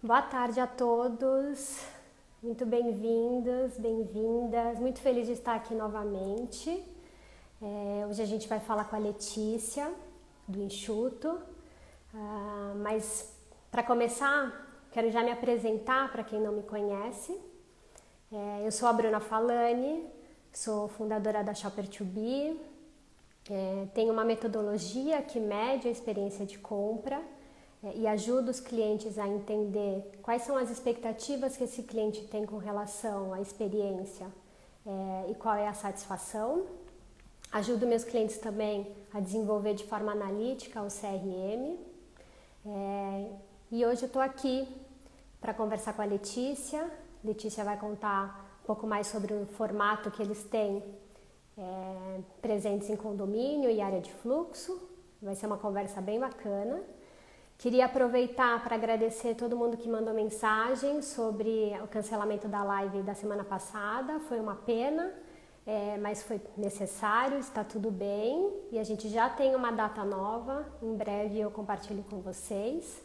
Boa tarde a todos, muito bem-vindos, bem-vindas, muito feliz de estar aqui novamente. Hoje a gente vai falar com a Letícia, do Enxuto, mas para começar, quero já me apresentar para quem não me conhece. Eu sou a Bruna Falani, sou fundadora da Shopper2Be, tenho uma metodologia que mede a experiência de compra e ajuda os clientes a entender quais são as expectativas que esse cliente tem com relação à experiência e qual é a satisfação. Ajudo meus clientes também a desenvolver de forma analítica o CRM. E hoje eu estou aqui para conversar com a Letícia. Letícia vai contar um pouco mais sobre o formato que eles têm presentes em condomínio e área de fluxo. Vai ser uma conversa bem bacana. Queria aproveitar para agradecer todo mundo que mandou mensagem sobre o cancelamento da live da semana passada. Foi uma pena, mas foi necessário, está tudo bem. E a gente já tem uma data nova, em breve eu compartilho com vocês.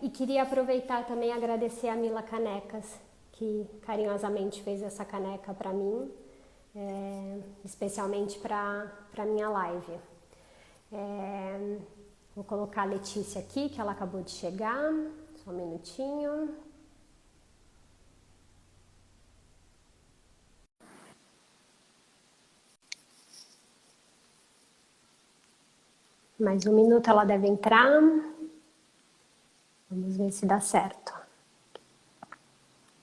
E queria aproveitar também e agradecer a Mila Canecas, que carinhosamente fez essa caneca para mim, especialmente para a minha live. Vou colocar a Letícia aqui, que ela acabou de chegar. Só um minutinho. Mais um minuto ela deve entrar. Vamos ver se dá certo.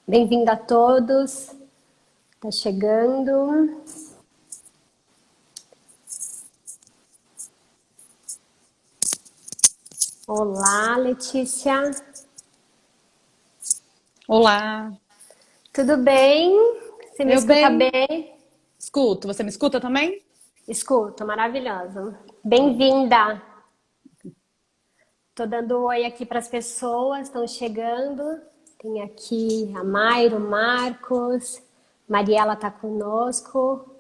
Bem-vindo a todos. Tá chegando. Olá, Letícia. Olá, Tudo bem? Você me eu escuta bem? bem? Escuto, você me escuta também? Escuto, maravilhoso. Bem-vinda. Tô dando um oi aqui para as pessoas, estão chegando. Tem aqui a Mairo, Marcos, Mariela tá conosco,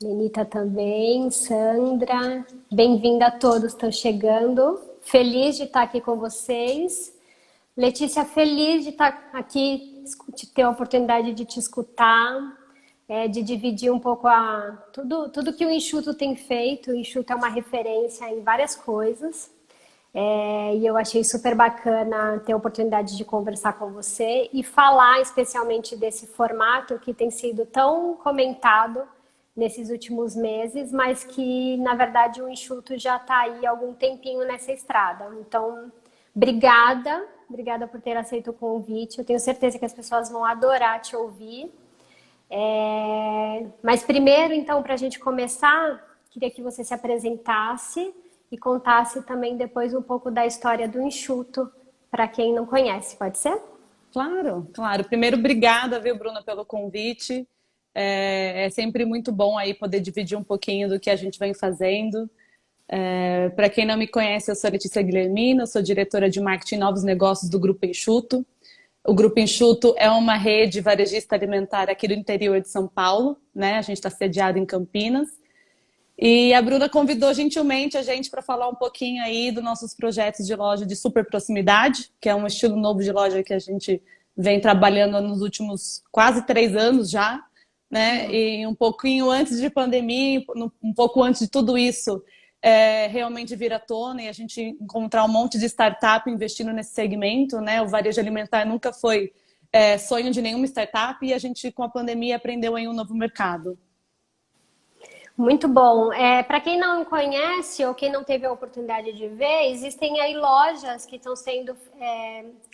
Lenita também, Sandra. Bem-vinda a todos, estão chegando. Feliz de estar aqui com vocês. Letícia, feliz de estar aqui, de ter a oportunidade de te escutar, de dividir um pouco tudo que o Enxuto tem feito. O Enxuto é uma referência em várias coisas. E eu achei super bacana ter a oportunidade de conversar com você e falar especialmente desse formato que tem sido tão comentado nesses últimos meses, mas que, na verdade, o Enxuto já está aí há algum tempinho nessa estrada. Então, obrigada por ter aceito o convite. Eu tenho certeza que as pessoas vão adorar te ouvir. Mas primeiro, então, para a gente começar, queria que você se apresentasse e contasse também depois um pouco da história do Enxuto, para quem não conhece, pode ser? Claro, claro. Primeiro, obrigada, viu, Bruna, pelo convite. É sempre muito bom aí poder dividir um pouquinho do que a gente vem fazendo. Para quem não me conhece, eu sou Letícia Guilhermina, eu sou diretora de marketing e novos negócios do Grupo Enxuto. O Grupo Enxuto é uma rede varejista alimentar aqui do interior de São Paulo, né? A gente está sediado em Campinas. E a Bruna convidou gentilmente a gente para falar um pouquinho aí dos nossos projetos de loja de super proximidade, que é um estilo novo de loja que a gente vem trabalhando nos últimos quase 3 anos já, né? E um pouquinho antes de pandemia, um pouco antes de tudo isso, realmente vir à tona e a gente encontrar um monte de startup investindo nesse segmento, né? O varejo alimentar nunca foi sonho de nenhuma startup e a gente, com a pandemia, aprendeu aí um novo mercado. Muito bom. Para quem não conhece ou quem não teve a oportunidade de ver, existem aí lojas que estão sendo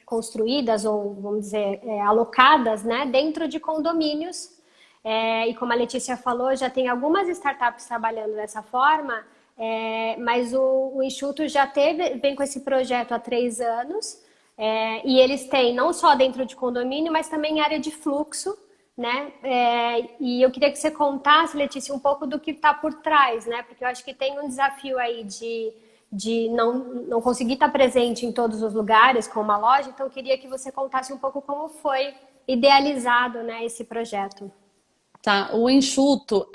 construídas ou, vamos dizer, alocadas, né, dentro de condomínios. E como a Letícia falou, já tem algumas startups trabalhando dessa forma, mas o Enxuto vem com esse projeto há 3 anos, e eles têm não só dentro de condomínio, mas também área de fluxo, né? E eu queria que você contasse, Letícia, um pouco do que está por trás, né? Porque eu acho que tem um desafio aí de não conseguir estar presente em todos os lugares com uma loja, então eu queria que você contasse um pouco como foi idealizado, né, esse projeto. Tá, o Enxuto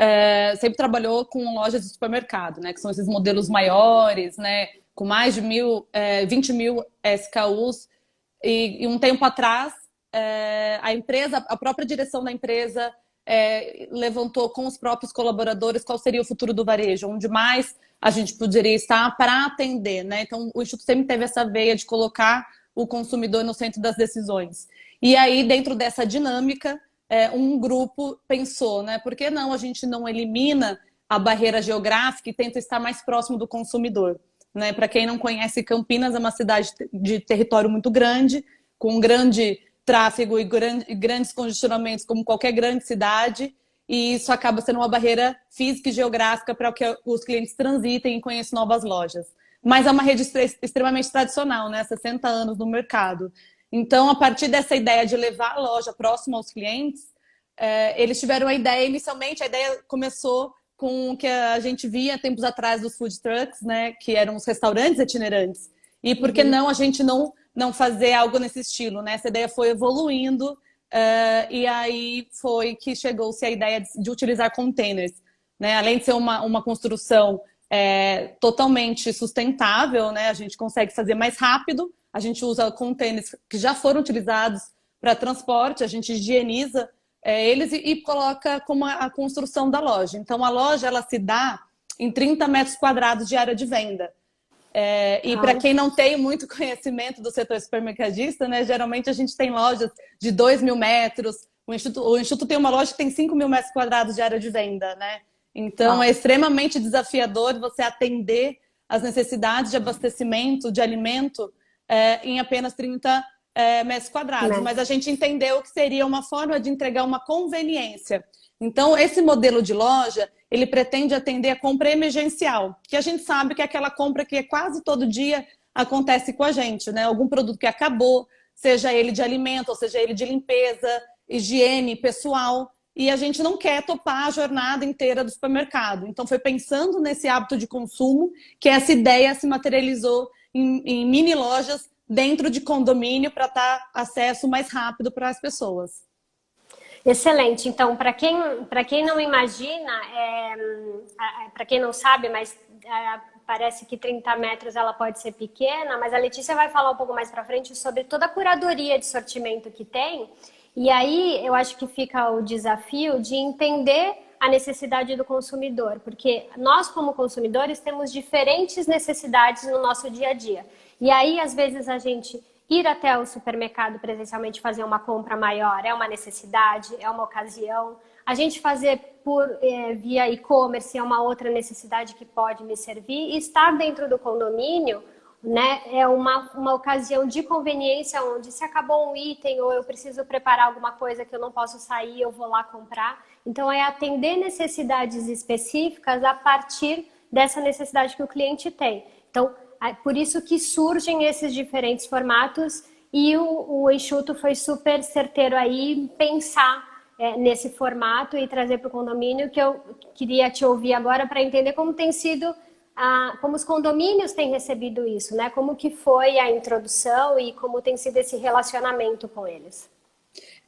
sempre trabalhou com lojas de supermercado, né? Que são esses modelos maiores, né? Com mais de 20 mil SKUs. E um tempo atrás, a empresa, a própria direção da empresa levantou com os próprios colaboradores qual seria o futuro do varejo, onde mais a gente poderia estar para atender, né? Então, o Instituto sempre teve essa veia de colocar o consumidor no centro das decisões. E aí, dentro dessa dinâmica, um grupo pensou, né? Por que não a gente não elimina a barreira geográfica e tenta estar mais próximo do consumidor? Né? Para quem não conhece, Campinas é uma cidade de território muito grande, com um grande tráfego e grandes congestionamentos, como qualquer grande cidade, e isso acaba sendo uma barreira física e geográfica para que os clientes transitem e conheçam novas lojas. Mas é uma rede extremamente tradicional, né? 60 anos no mercado. Então, a partir dessa ideia de levar a loja próxima aos clientes, eles tiveram a ideia, inicialmente, a ideia começou com o que a gente via tempos atrás dos food trucks, né? Que eram os restaurantes itinerantes. E por que não a gente não fazer algo nesse estilo, né? Essa ideia foi evoluindo e aí foi que chegou-se a ideia de utilizar containers, né? Além de ser uma construção totalmente sustentável, né? A gente consegue fazer mais rápido, a gente usa containers que já foram utilizados para transporte, a gente higieniza eles e coloca como a construção da loja. Então, a loja ela se dá em 30 metros quadrados de área de venda. E para quem não tem muito conhecimento do setor supermercadista, né, geralmente a gente tem lojas de 2.000 metros. O Instituto tem uma loja que tem 5.000 metros quadrados de área de venda, né? Então, é extremamente desafiador você atender as necessidades de abastecimento, de alimento, em apenas 30 metros quadrados. Mas a gente entendeu que seria uma forma de entregar uma conveniência. Então, esse modelo de loja, ele pretende atender a compra emergencial, que a gente sabe que é aquela compra que quase todo dia acontece com a gente, né? Algum produto que acabou, seja ele de alimento, ou seja ele de limpeza, higiene pessoal, e a gente não quer topar a jornada inteira do supermercado. Então, foi pensando nesse hábito de consumo que essa ideia se materializou em mini lojas dentro de condomínio para dar acesso mais rápido para as pessoas. Excelente. Então, para quem não imagina, para quem não sabe, mas parece que 30 metros ela pode ser pequena, mas a Letícia vai falar um pouco mais para frente sobre toda a curadoria de sortimento que tem. E aí eu acho que fica o desafio de entender a necessidade do consumidor, porque nós, como consumidores, temos diferentes necessidades no nosso dia a dia. E aí, às vezes, a gente ir até o supermercado presencialmente fazer uma compra maior é uma necessidade, é uma ocasião. A gente fazer via e-commerce é uma outra necessidade que pode me servir. E estar dentro do condomínio, né, é uma ocasião de conveniência onde se acabou um item ou eu preciso preparar alguma coisa que eu não posso sair, eu vou lá comprar. Então, é atender necessidades específicas a partir dessa necessidade que o cliente tem. Então, por isso que surgem esses diferentes formatos e o Enxuto foi super certeiro aí em pensar nesse formato e trazer para o condomínio, que eu queria te ouvir agora para entender como tem sido, como os condomínios têm recebido isso, né? Como que foi a introdução e como tem sido esse relacionamento com eles.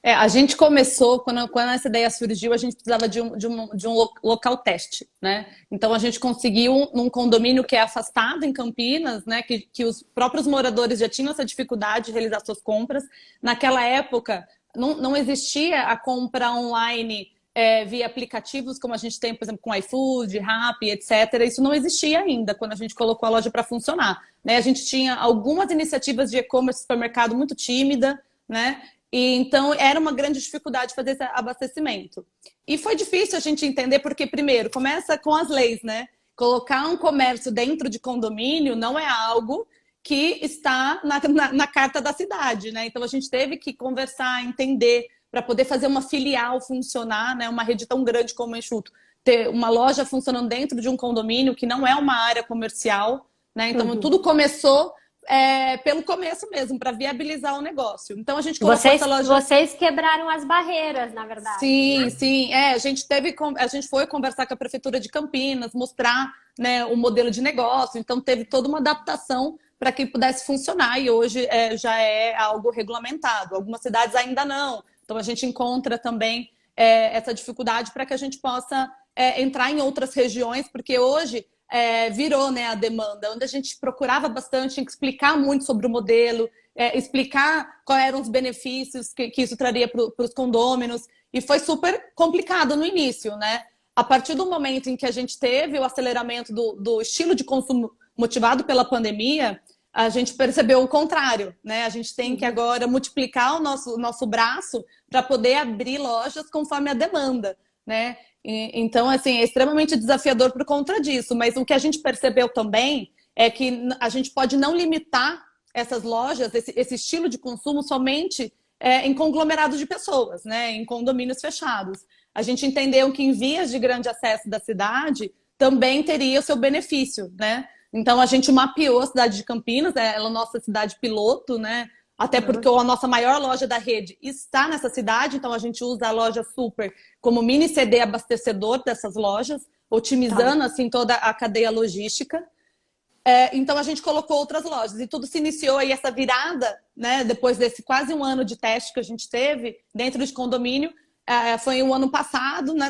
A gente começou, quando essa ideia surgiu, a gente precisava de um local teste, né? Então, a gente conseguiu num condomínio que é afastado em Campinas, né? Que os próprios moradores já tinham essa dificuldade de realizar suas compras. Naquela época, não existia a compra online via aplicativos, como a gente tem, por exemplo, com iFood, Rappi, etc. Isso não existia ainda quando a gente colocou a loja para funcionar, né? A gente tinha algumas iniciativas de e-commerce supermercado muito tímida, né? E, então, era uma grande dificuldade fazer esse abastecimento. E foi difícil a gente entender porque, primeiro, começa com as leis, né? Colocar um comércio dentro de condomínio não é algo que está na carta da cidade, né? Então, a gente teve que conversar, entender, para poder fazer uma filial funcionar, né? Uma rede tão grande como o Enxuto. Ter uma loja funcionando dentro de um condomínio que não é uma área comercial, né? Então, tudo começou... pelo começo mesmo, para viabilizar o negócio. Então a gente colocou essa loja... Vocês quebraram as barreiras, na verdade. Sim, né? sim. A gente foi conversar com a Prefeitura de Campinas, mostrar, né, o modelo de negócio. Então teve toda uma adaptação para que pudesse funcionar e hoje já é algo regulamentado. Algumas cidades ainda não. Então a gente encontra também essa dificuldade para que a gente possa entrar em outras regiões, porque hoje virou, né, a demanda, onde a gente procurava bastante explicar muito sobre o modelo, explicar quais eram os benefícios que isso traria para os condôminos, e foi super complicado no início, né? A partir do momento em que a gente teve o aceleramento do estilo de consumo motivado pela pandemia, a gente percebeu o contrário, né? A gente tem que agora multiplicar o nosso braço para poder abrir lojas conforme a demanda, né? Então, assim, é extremamente desafiador por conta disso, mas o que a gente percebeu também é que a gente pode não limitar essas lojas, esse estilo de consumo somente em conglomerados de pessoas, né? Em condomínios fechados. A gente entendeu que em vias de grande acesso da cidade também teria o seu benefício, né? Então a gente mapeou a cidade de Campinas, ela é a nossa cidade piloto, né? Até porque a nossa maior loja da rede está nessa cidade, então a gente usa a loja Super como mini CD abastecedor dessas lojas, otimizando assim toda a cadeia logística. Então a gente colocou outras lojas e tudo se iniciou aí essa virada, né? Depois desse quase um ano de teste que a gente teve dentro de condomínio. Foi o ano passado, né,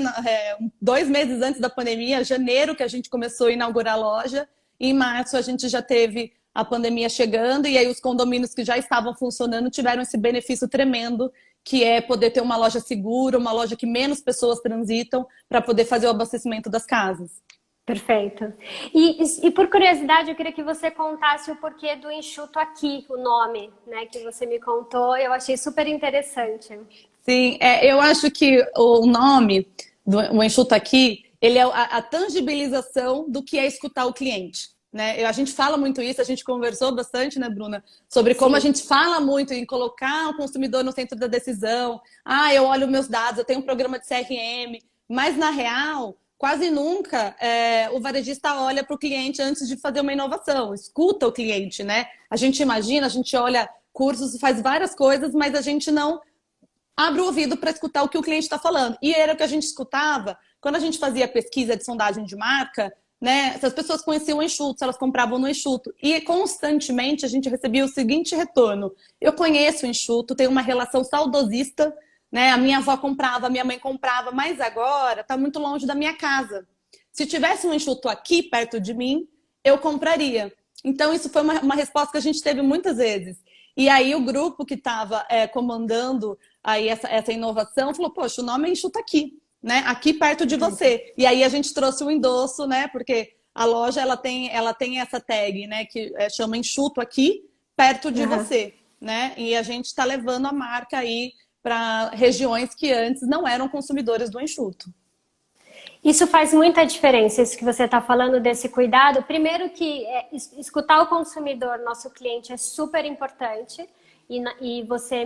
2 meses antes da pandemia, janeiro, que a gente começou a inaugurar a loja. E em março a gente já teve a pandemia chegando e aí os condomínios que já estavam funcionando tiveram esse benefício tremendo, que é poder ter uma loja segura, uma loja que menos pessoas transitam para poder fazer o abastecimento das casas. Perfeito. E por curiosidade, eu queria que você contasse o porquê do Enxuto Aqui, o nome, né, que você me contou. Eu achei super interessante. Sim, eu acho que o nome do Enxuto Aqui, ele é a tangibilização do que é escutar o cliente. Né? A gente fala muito isso, a gente conversou bastante, né, Bruna, sobre como a gente fala muito em colocar o consumidor no centro da decisão. Eu olho meus dados, eu tenho um programa de CRM, mas na real, quase nunca o varejista olha para o cliente antes de fazer uma inovação, escuta o cliente, né? A gente imagina, a gente olha cursos, faz várias coisas, mas a gente não abre o ouvido para escutar o que o cliente está falando. E era o que a gente escutava quando a gente fazia pesquisa de sondagem de marca, né? Se as pessoas conheciam o Enxuto, se elas compravam no Enxuto. E constantemente a gente recebia o seguinte retorno: eu conheço o Enxuto, tenho uma relação saudosista, né? A minha avó comprava, a minha mãe comprava, mas agora está muito longe da minha casa. Se tivesse um Enxuto aqui perto de mim, eu compraria. Então isso foi uma resposta que a gente teve muitas vezes. E aí o grupo que estava comandando aí essa inovação falou, poxa, o nome é Enxuto Aqui, né? Aqui perto de você. E aí a gente trouxe o endosso, né? Porque a loja ela tem essa tag, né? Que chama Enxuto Aqui perto de você, né? E a gente está levando a marca aí para regiões que antes não eram consumidores do enxuto. Isso faz muita diferença, isso que você está falando desse cuidado. Primeiro que escutar o consumidor, nosso cliente, é super importante. E você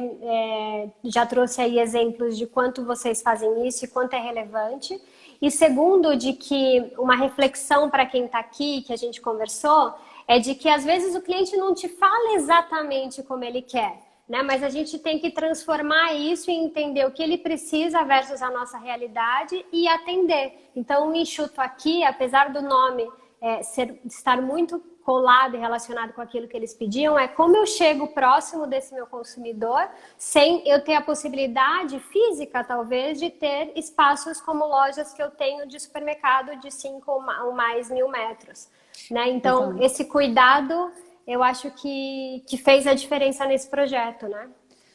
já trouxe aí exemplos de quanto vocês fazem isso e quanto é relevante. E segundo, de que uma reflexão para quem está aqui, que a gente conversou, é de que às vezes o cliente não te fala exatamente como ele quer. Né? Mas a gente tem que transformar isso e entender o que ele precisa versus a nossa realidade e atender. Então, o Enxuto Aqui, apesar do nome estar muito colado e relacionado com aquilo que eles pediam, é como eu chego próximo desse meu consumidor sem eu ter a possibilidade física, talvez, de ter espaços como lojas que eu tenho de supermercado de 5 ou mais mil metros. Né? Então, esse cuidado... eu acho que fez a diferença nesse projeto, né?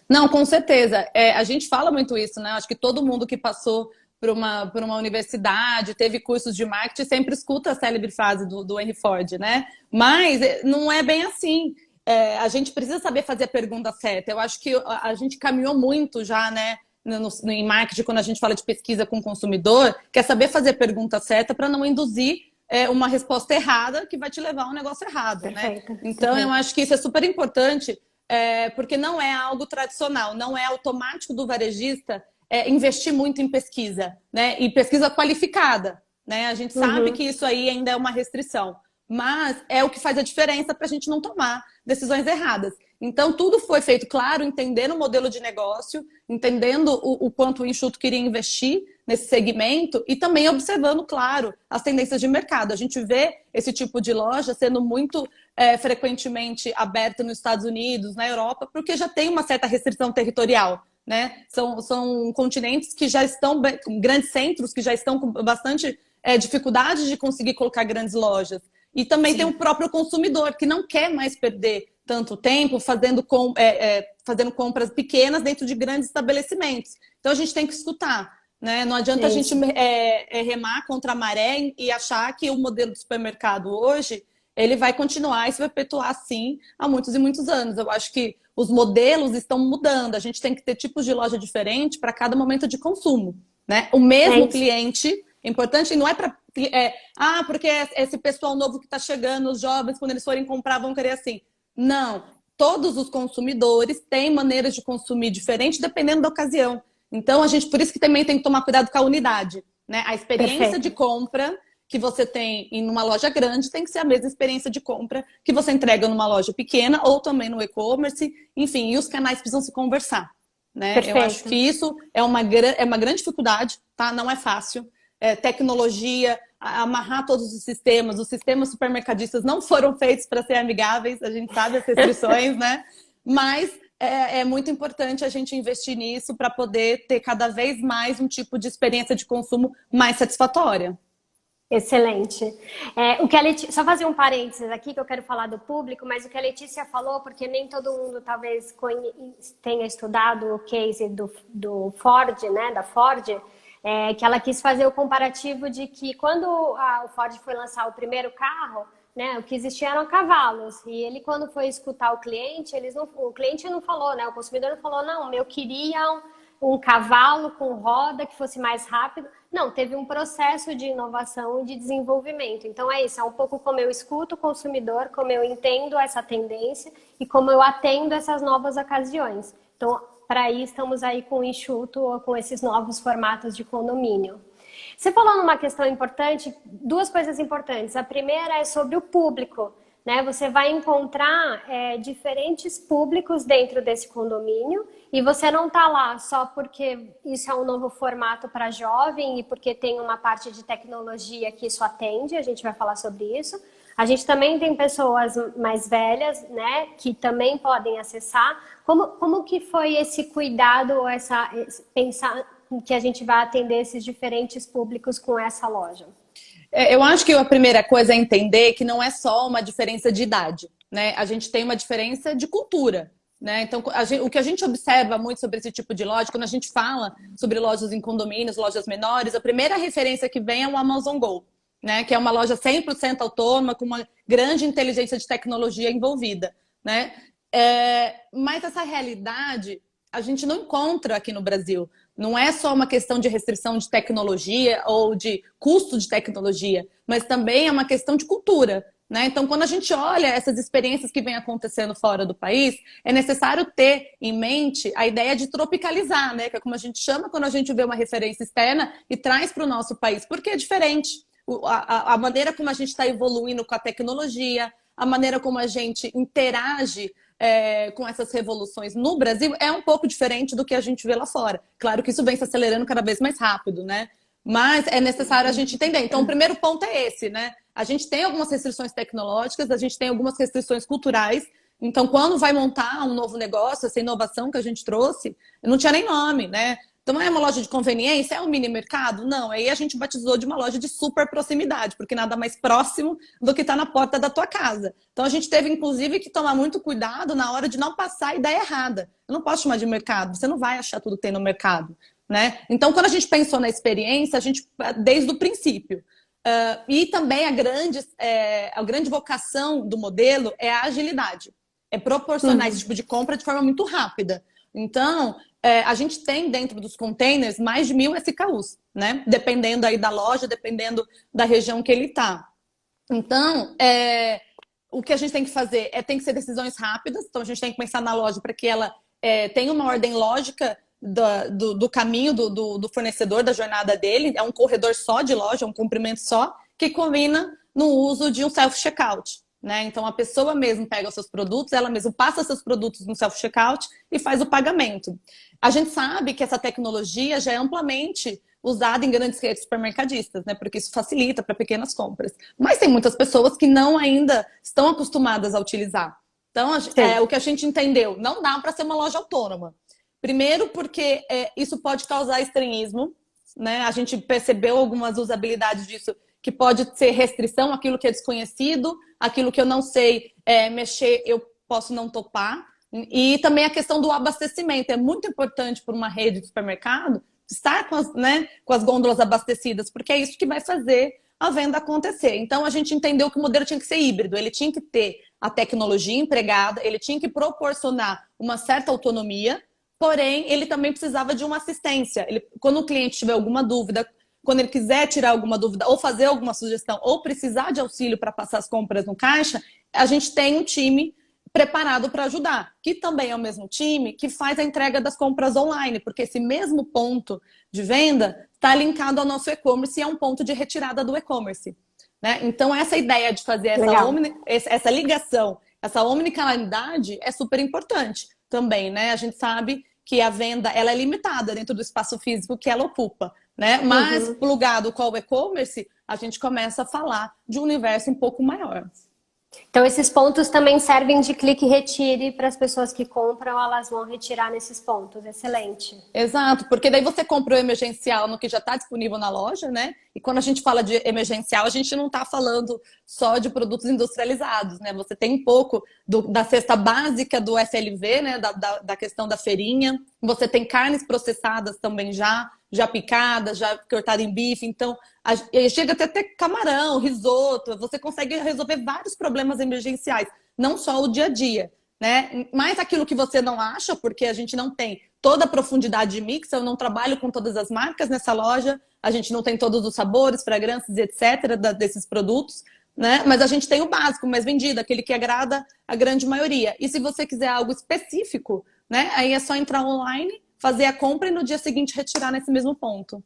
Não, com certeza. A gente fala muito isso, né? Acho que todo mundo que passou por uma universidade, teve cursos de marketing, sempre escuta a célebre frase do Henry Ford, né? Mas não é bem assim. A gente precisa saber fazer a pergunta certa. Eu acho que a gente caminhou muito já, né? Em marketing, quando a gente fala de pesquisa com o consumidor, que é saber fazer a pergunta certa para não induzir uma resposta errada que vai te levar a um negócio errado, Perfeito, né? Então, eu acho que isso é super importante, porque não é algo tradicional, não é automático do varejista investir muito em pesquisa, né? E pesquisa qualificada, né? A gente sabe que isso aí ainda é uma restrição, mas é o que faz a diferença para a gente não tomar decisões erradas. Então, tudo foi feito, claro, entendendo o modelo de negócio, entendendo o quanto o Enxuto queria investir nesse segmento e também observando, claro, as tendências de mercado. A gente vê esse tipo de loja sendo muito frequentemente aberta nos Estados Unidos, na Europa, porque já tem uma certa restrição territorial, né? São continentes que já estão, grandes centros que já estão com bastante dificuldade de conseguir colocar grandes lojas. E também tem o próprio consumidor, que não quer mais perder tanto tempo fazendo compras pequenas dentro de grandes estabelecimentos. Então, a gente tem que escutar. Né? Não adianta a gente remar contra a maré e achar que o modelo de supermercado hoje ele vai continuar e se perpetuar assim há muitos e muitos anos. Eu acho que os modelos estão mudando. A gente tem que ter tipos de loja diferentes para cada momento de consumo. Né? O mesmo cliente, importante, não é para... porque esse pessoal novo que está chegando, os jovens, quando eles forem comprar, vão querer assim. Não. Todos os consumidores têm maneiras de consumir diferentes dependendo da ocasião. Então, por isso que também tem que tomar cuidado com a unidade, né? A experiência de compra que você tem em uma loja grande tem que ser a mesma experiência de compra que você entrega numa loja pequena ou também no e-commerce, enfim, e os canais precisam se conversar, né? Eu acho que isso é uma grande dificuldade, tá? Não é fácil. Tecnologia, amarrar todos os sistemas supermercadistas não foram feitos para ser amigáveis, a gente sabe as restrições, né? Mas é muito importante a gente investir nisso para poder ter cada vez mais um tipo de experiência de consumo mais satisfatória. Excelente. Só fazer um parênteses aqui, que eu quero falar do público, mas o que a Letícia falou, porque nem todo mundo talvez tenha estudado o case do Ford, né, da Ford, que ela quis fazer o comparativo de que quando o Ford foi lançar o primeiro carro, né, o que existia eram cavalos. E ele, quando foi escutar o cliente, o cliente não falou, né, o consumidor não falou, não, eu queria um cavalo com roda que fosse mais rápido. Não, teve um processo de inovação e de desenvolvimento. Então é isso, é um pouco como eu escuto o consumidor, como eu entendo essa tendência e como eu atendo essas novas ocasiões. Então, para isso, estamos aí com o enxuto ou com esses novos formatos de condomínio. Você falou numa questão importante, duas coisas importantes. A primeira é sobre o público, né? Você vai encontrar diferentes públicos dentro desse condomínio e você não está lá só porque isso é um novo formato para jovem e porque tem uma parte de tecnologia que isso atende, a gente vai falar sobre isso. A gente também tem pessoas mais velhas, né, que também podem acessar. Como que foi esse cuidado, pensar que a gente vai atender esses diferentes públicos com essa loja? Eu acho que a primeira coisa é entender que não é só uma diferença de idade, né? A gente tem uma diferença de cultura, né? Então, o que a gente observa muito sobre esse tipo de loja, quando a gente fala sobre lojas em condomínios, lojas menores, a primeira referência que vem é o Amazon Go, né? Que é uma loja 100% autônoma, com uma grande inteligência de tecnologia envolvida, né? Mas essa realidade a gente não encontra aqui no Brasil. Não é só uma questão de restrição de tecnologia ou de custo de tecnologia, mas também é uma questão de cultura, né? Então, quando a gente olha essas experiências que vêm acontecendo fora do país, é necessário ter em mente a ideia de tropicalizar, né? Que é como a gente chama quando a gente vê uma referência externa e traz para o nosso país, porque é diferente. A maneira como a gente está evoluindo com a tecnologia, a maneira como a gente interage com essas revoluções no Brasil é um pouco diferente do que a gente vê lá fora. Claro que isso vem se acelerando cada vez mais rápido, né? Mas é necessário a gente entender. Então, o primeiro ponto é esse, né? A gente tem algumas restrições tecnológicas, a gente tem algumas restrições culturais. Então, quando vai montar um novo negócio, essa inovação que a gente trouxe, não tinha nem nome, né? Então, é uma loja de conveniência? É um mini mercado? Não. Aí a gente batizou de uma loja de super proximidade, porque nada mais próximo do que está na porta da tua casa. Então, a gente teve, inclusive, que tomar muito cuidado na hora de não passar a ideia errada. Eu não posso chamar de mercado, você não vai achar tudo que tem no mercado, né? Então, quando a gente pensou na experiência, a gente, desde o princípio, e também a grande vocação do modelo é a agilidade. É proporcionar esse tipo de compra de forma muito rápida. Então, a gente tem dentro dos containers mais de 1.000 SKUs, né? Dependendo aí da loja, dependendo da região que ele está. Então, o que a gente tem que fazer tem que ser decisões rápidas. Então, a gente tem que pensar na loja para que ela tenha uma ordem lógica do caminho do fornecedor, da jornada dele. É um corredor só de loja, um comprimento só, que combina no uso de um self-checkout. Né? Então, a pessoa mesmo pega os seus produtos, ela mesma passa seus produtos no self-checkout e faz o pagamento. A gente sabe que essa tecnologia já é amplamente usada em grandes redes supermercadistas, né? Porque isso facilita para pequenas compras. Mas tem muitas pessoas que não ainda estão acostumadas a utilizar. Então, o que a gente entendeu, não dá para ser uma loja autônoma. Primeiro porque isso pode causar estranhismo, né? A gente percebeu algumas usabilidades disso que pode ser restrição, aquilo que é desconhecido, aquilo que eu não sei mexer, eu posso não topar. E também a questão do abastecimento. É muito importante para uma rede de supermercado estar com as gôndolas abastecidas, porque é isso que vai fazer a venda acontecer. Então, a gente entendeu que o modelo tinha que ser híbrido, ele tinha que ter a tecnologia empregada, ele tinha que proporcionar uma certa autonomia, porém, ele também precisava de uma assistência. Quando o cliente tiver alguma dúvida, quando ele quiser tirar alguma dúvida, ou fazer alguma sugestão, ou precisar de auxílio para passar as compras no caixa, a gente tem um time preparado para ajudar, que também é o mesmo time que faz a entrega das compras online, porque esse mesmo ponto de venda está linkado ao nosso e-commerce e é um ponto de retirada do e-commerce. Né? Então, essa ideia de fazer essa ligação, essa omnicanalidade é super importante também. Né? A gente sabe que a venda ela é limitada dentro do espaço físico que ela ocupa. Né? Mas, plugado com o e-commerce, a gente começa a falar de um universo um pouco maior. Então, esses pontos também servem de clique e retire para as pessoas que compram, elas vão retirar nesses pontos. Excelente. Exato, porque daí você compra o emergencial no que já está disponível na loja, né? E quando a gente fala de emergencial, a gente não está falando só de produtos industrializados, né? Você tem um pouco da cesta básica do FLV, né? Da questão da feirinha. Você tem carnes processadas também já picadas, já cortadas em bife. Então, chega até ter camarão, risoto. Você consegue resolver vários problemas emergenciais, não só o dia a dia. Né? Mas aquilo que você não acha, porque a gente não tem toda a profundidade de mix, eu não trabalho com todas as marcas nessa loja, a gente não tem todos os sabores, fragrâncias, etc. desses produtos, né? Mas a gente tem o básico, mais vendido, aquele que agrada a grande maioria. E se você quiser algo específico, né? Aí é só entrar online, fazer a compra e no dia seguinte retirar nesse mesmo ponto.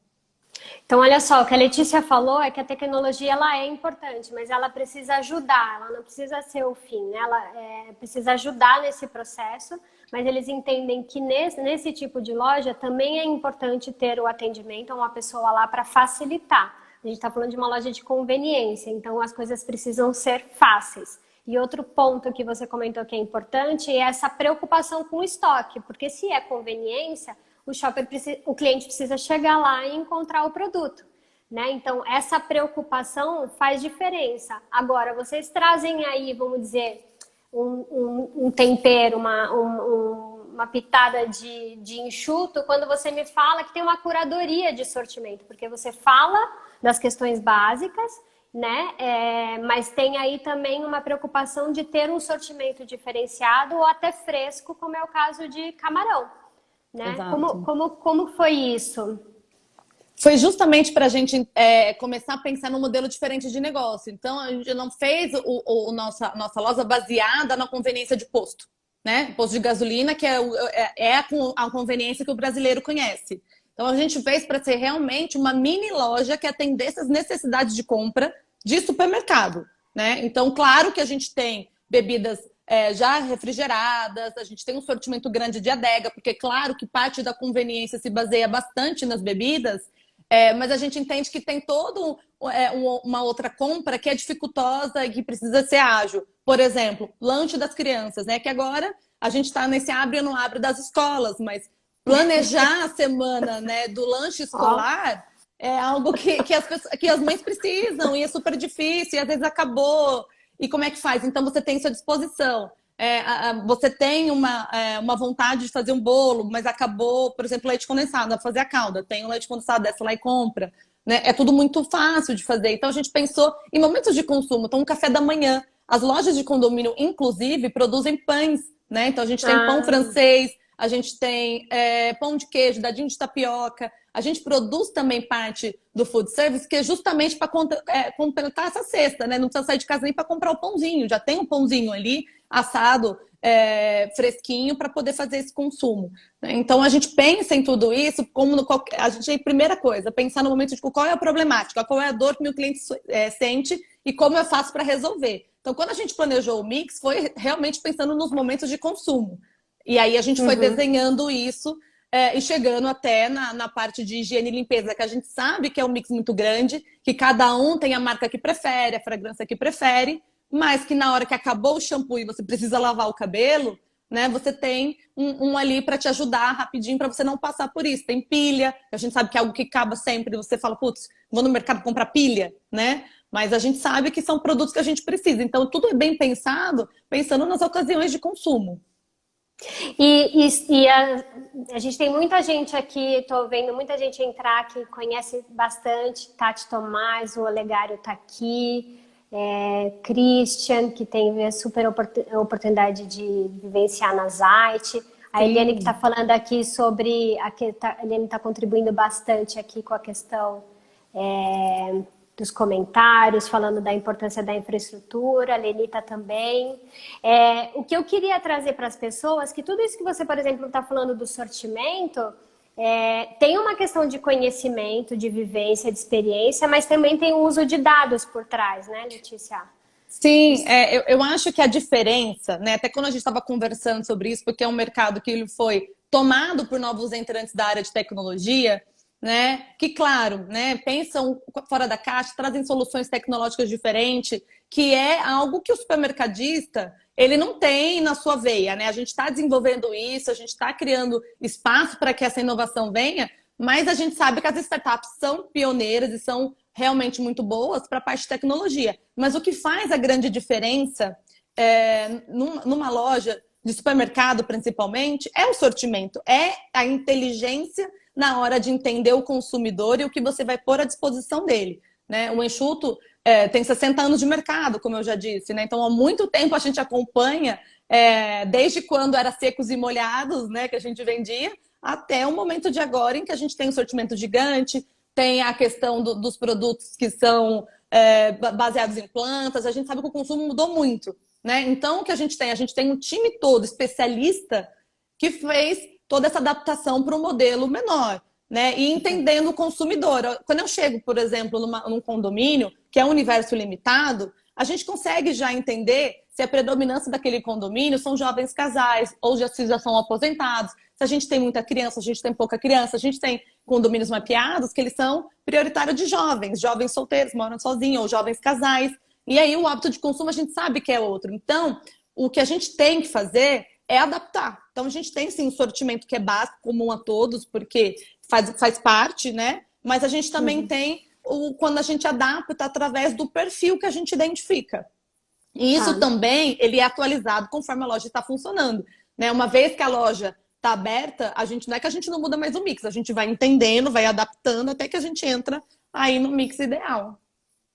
Então, olha só, o que a Letícia falou é que a tecnologia ela é importante, mas ela precisa ajudar, ela não precisa ser o fim, né? Ela precisa ajudar nesse processo, mas eles entendem que nesse tipo de loja também é importante ter o atendimento, uma pessoa lá para facilitar. A gente está falando de uma loja de conveniência, então as coisas precisam ser fáceis. E outro ponto que você comentou que é importante é essa preocupação com o estoque, porque se é conveniência, o cliente precisa chegar lá e encontrar o produto, né? Então, essa preocupação faz diferença. Agora, vocês trazem aí, vamos dizer, um tempero, uma pitada de enxuto, quando você me fala que tem uma curadoria de sortimento, porque você fala das questões básicas, né? Mas tem aí também uma preocupação de ter um sortimento diferenciado ou até fresco, como é o caso de camarão. Né? Como foi isso? Foi justamente para a gente começar a pensar num modelo diferente de negócio. Então, a gente não fez nossa loja baseada na conveniência de posto, né? Posto de gasolina, que é a conveniência que o brasileiro conhece. Então, a gente fez para ser realmente uma mini loja que atendesse as necessidades de compra de supermercado, né? Então, claro que a gente tem bebidas já refrigeradas, a gente tem um sortimento grande de adega, porque claro que parte da conveniência se baseia bastante nas bebidas, mas a gente entende que tem toda uma outra compra que é dificultosa e que precisa ser ágil. Por exemplo, lanche das crianças, né? Que agora a gente está nesse abre ou não abre das escolas, mas planejar a semana, né, do lanche escolar é algo que as mães precisam e é super difícil, e às vezes acabou. E como é que faz? Então, você tem à sua disposição. Você tem uma vontade de fazer um bolo, mas acabou, por exemplo, leite condensado, dá pra fazer a calda. Tem um leite condensado, desce lá e compra. Né? É tudo muito fácil de fazer. Então, a gente pensou em momentos de consumo. Então, um café da manhã. As lojas de condomínio, inclusive, produzem pães. Né? Então, a gente tem pão francês, a gente tem pão de queijo, dadinho de tapioca. A gente produz também parte do food service, que é justamente para completar essa cesta, né? Não precisa sair de casa nem para comprar o pãozinho. Já tem um pãozinho ali, assado, fresquinho, para poder fazer esse consumo. Né? Então, a gente pensa em tudo isso como a gente, primeira coisa, pensar no momento de qual é a problemática, qual é a dor que o meu cliente sente e como eu faço para resolver. Então, quando a gente planejou o mix, foi realmente pensando nos momentos de consumo. E aí, a gente foi desenhando isso e chegando até na parte de higiene e limpeza, que a gente sabe que é um mix muito grande, que cada um tem a marca que prefere, a fragrância que prefere, mas que na hora que acabou o shampoo e você precisa lavar o cabelo, né? Você tem um ali para te ajudar rapidinho, para você não passar por isso. Tem pilha, a gente sabe que é algo que acaba sempre. Você fala, putz, vou no mercado comprar pilha, né? Mas a gente sabe que são produtos que a gente precisa. Então, tudo é bem pensado, pensando nas ocasiões de consumo. E a gente tem muita gente aqui, estou vendo muita gente entrar que conhece bastante. Tati Tomás, o Olegário está aqui, Christian, que tem a super oportunidade de vivenciar na Zite. A Eliane que está falando aqui sobre. A Eliane está contribuindo bastante aqui com a questão dos comentários, falando da importância da infraestrutura, a Lenita também. O que eu queria trazer para as pessoas, que tudo isso que você, por exemplo, está falando do sortimento, tem uma questão de conhecimento, de vivência, de experiência, mas também tem o uso de dados por trás, né, Letícia? Sim, eu acho que a diferença, né, até quando a gente estava conversando sobre isso, porque é um mercado que ele foi tomado por novos entrantes da área de tecnologia, né, que claro, né, pensam fora da caixa, trazem soluções tecnológicas diferentes, que é algo que o supermercadista ele não tem na sua veia, né? A gente está desenvolvendo isso, a gente está criando espaço para que essa inovação venha, mas a gente sabe que as startups são pioneiras e são realmente muito boas para a parte de tecnologia. Mas o que faz a grande diferença numa loja de supermercado, principalmente, é o sortimento, é a inteligência na hora de entender o consumidor e o que você vai pôr à disposição dele, né? O enxuto tem 60 anos de mercado, como eu já disse, né? Então, há muito tempo a gente acompanha, desde quando era secos e molhados, né, que a gente vendia, até o momento de agora em que a gente tem um sortimento gigante, tem a questão dos produtos que são baseados em plantas, a gente sabe que o consumo mudou muito, né? Então, o que a gente tem? A gente tem um time todo especialista que fez toda essa adaptação para um modelo menor, né? E entendendo o consumidor. Quando eu chego, por exemplo, num condomínio, que é um universo limitado, a gente consegue já entender se a predominância daquele condomínio são jovens casais ou já são aposentados. Se a gente tem muita criança, a gente tem pouca criança, a gente tem condomínios mapeados que eles são prioritários de jovens solteiros, moram sozinhos, ou jovens casais. E aí o hábito de consumo a gente sabe que é outro. Então, o que a gente tem que fazer é adaptar. Então, a gente tem, sim, um sortimento que é básico, comum a todos, porque faz parte, né? Mas a gente também tem quando a gente adapta através do perfil que a gente identifica. E isso também, ele é atualizado conforme a loja está funcionando, né? Uma vez que a loja está aberta, não é que a gente não muda mais o mix, a gente vai entendendo, vai adaptando até que a gente entra aí no mix ideal.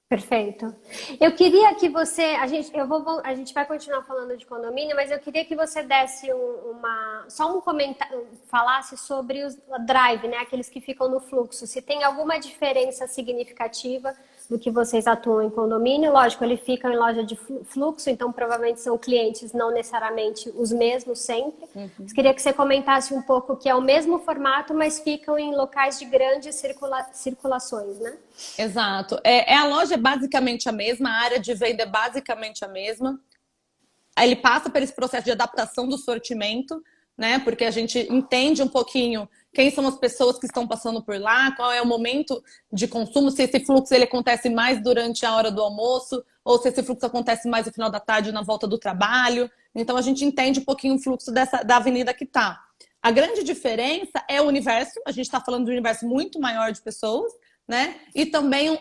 Perfeito. Eu queria que você, a gente vai continuar falando de condomínio, mas eu queria que você desse só um comentário, falasse sobre os drive, né? Aqueles que ficam no fluxo. Se tem alguma diferença significativa do que vocês atuam em condomínio, lógico, ele fica em loja de fluxo, então provavelmente são clientes não necessariamente os mesmos sempre. Mas queria que você comentasse um pouco que é o mesmo formato, mas ficam em locais de grandes circulações, né? Exato. A loja é basicamente a mesma, a área de venda é basicamente a mesma. Aí ele passa por esse processo de adaptação do sortimento, né? Porque a gente entende um pouquinho quem são as pessoas que estão passando por lá, qual é o momento de consumo, se esse fluxo ele acontece mais durante a hora do almoço, ou se esse fluxo acontece mais no final da tarde, na volta do trabalho. Então a gente entende um pouquinho o fluxo da avenida que está. A grande diferença é o universo, a gente está falando de um universo muito maior de pessoas, né? E também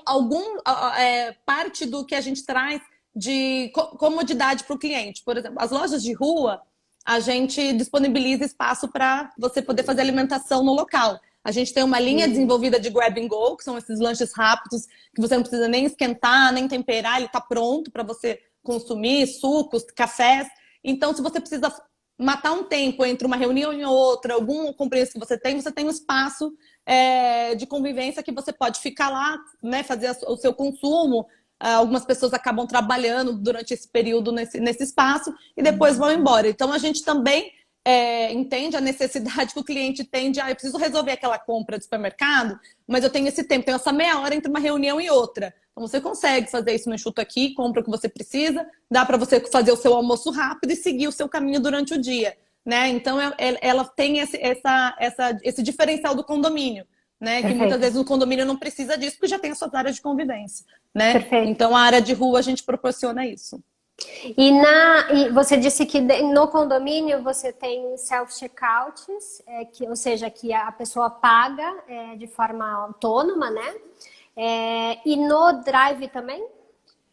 parte do que a gente traz de comodidade para o cliente. Por exemplo, as lojas de rua, a gente disponibiliza espaço para você poder fazer alimentação no local. A gente tem uma linha desenvolvida de grab and go, que são esses lanches rápidos que você não precisa nem esquentar, nem temperar, ele está pronto para você consumir, sucos, cafés. Então, se você precisa matar um tempo entre uma reunião e outra, algum compromisso que você tem um espaço de convivência que você pode ficar lá, né, fazer o seu consumo. Algumas pessoas acabam trabalhando durante esse período nesse espaço e depois vão embora. Então, a gente também entende a necessidade que o cliente tem de eu preciso resolver aquela compra de supermercado, mas eu tenho esse tempo, tenho essa meia hora entre uma reunião e outra. Então, você consegue fazer isso no enxuto aqui, compra o que você precisa, dá para você fazer o seu almoço rápido e seguir o seu caminho durante o dia, né? Então, ela tem esse diferencial do condomínio, né? Que muitas vezes o condomínio não precisa disso, porque já tem as suas áreas de convivência, né? Perfeito. Então, a área de rua, a gente proporciona isso. E você disse que no condomínio você tem self-checkouts, ou seja, que a pessoa paga de forma autônoma, né? E no Drive também?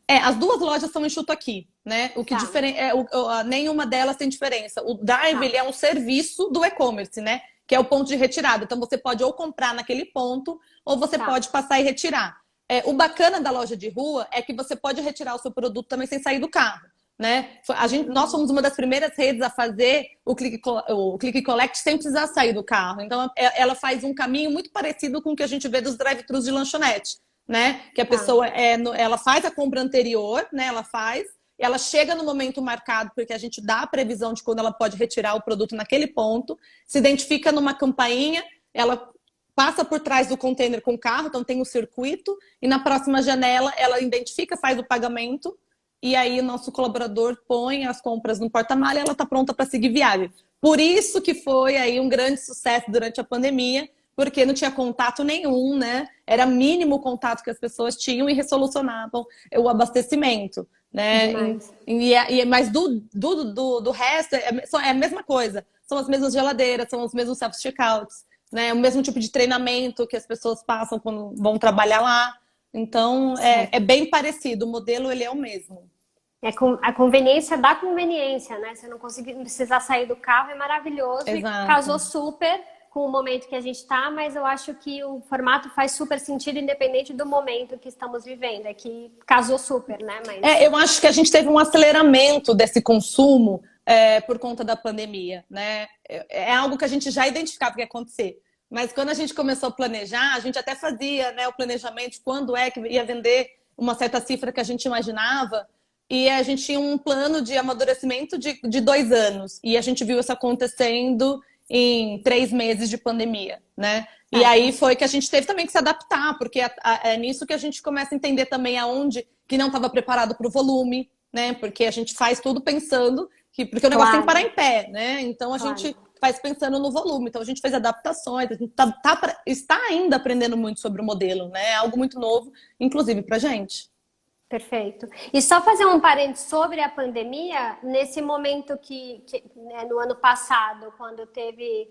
As duas lojas são enxuto aqui, né? O que Tá, nenhuma delas tem diferença. O Drive, tá, ele é um serviço do e-commerce, né? Que é o ponto de retirada. Então você pode ou comprar naquele ponto, ou você tá. pode passar e retirar. O bacana da loja de rua é que você pode retirar o seu produto também sem sair do carro, né? Nós fomos uma das primeiras redes a fazer o click and collect sem precisar sair do carro. Então ela faz um caminho muito parecido com o que a gente vê dos drive-thrus de lanchonete, né? Que a Tá. pessoa ela faz a compra anterior, né? Ela chega no momento marcado, porque a gente dá a previsão de quando ela pode retirar o produto naquele ponto, se identifica numa campainha, ela passa por trás do container com o carro, então tem o circuito, e na próxima janela ela identifica, faz o pagamento, e aí o nosso colaborador põe as compras no porta-malha e ela está pronta para seguir viagem. Por isso que foi aí um grande sucesso durante a pandemia, porque não tinha contato nenhum, né? Era mínimo o contato que as pessoas tinham e resolucionavam o abastecimento, né? Demais. Mas do resto é a mesma coisa. São as mesmas geladeiras, são os mesmos self-checkouts, né? O mesmo tipo de treinamento que as pessoas passam quando vão trabalhar lá. Então, é Certo. bem parecido. O modelo, ele é o mesmo. A conveniência da conveniência, né? Você não conseguir, não precisar sair do carro é maravilhoso e casou Exato. super com o momento que a gente está, mas eu acho que o formato faz super sentido independente do momento que estamos vivendo. É que casou super, né? Mas Eu acho que a gente teve um aceleramento desse consumo por conta da pandemia, né? É algo que a gente já identificava que ia acontecer. Mas quando a gente começou a planejar, a gente até fazia, né, o planejamento de quando é que ia vender uma certa cifra que a gente imaginava. E a gente tinha um plano de amadurecimento de 2 anos. E a gente viu isso acontecendo em 3 meses de pandemia, né? E aí certo. foi que a gente teve também que se adaptar, porque é nisso que a gente começa a entender também aonde que não estava preparado para o volume, né? Porque a gente faz tudo pensando porque o negócio tem que parar Claro, em pé, né? Então a claro. gente faz pensando no volume. Então a gente fez adaptações, a gente está ainda aprendendo muito sobre o modelo, né? É algo muito novo, inclusive para gente. Perfeito. E só fazer um parênteses sobre a pandemia, nesse momento né, no ano passado, quando teve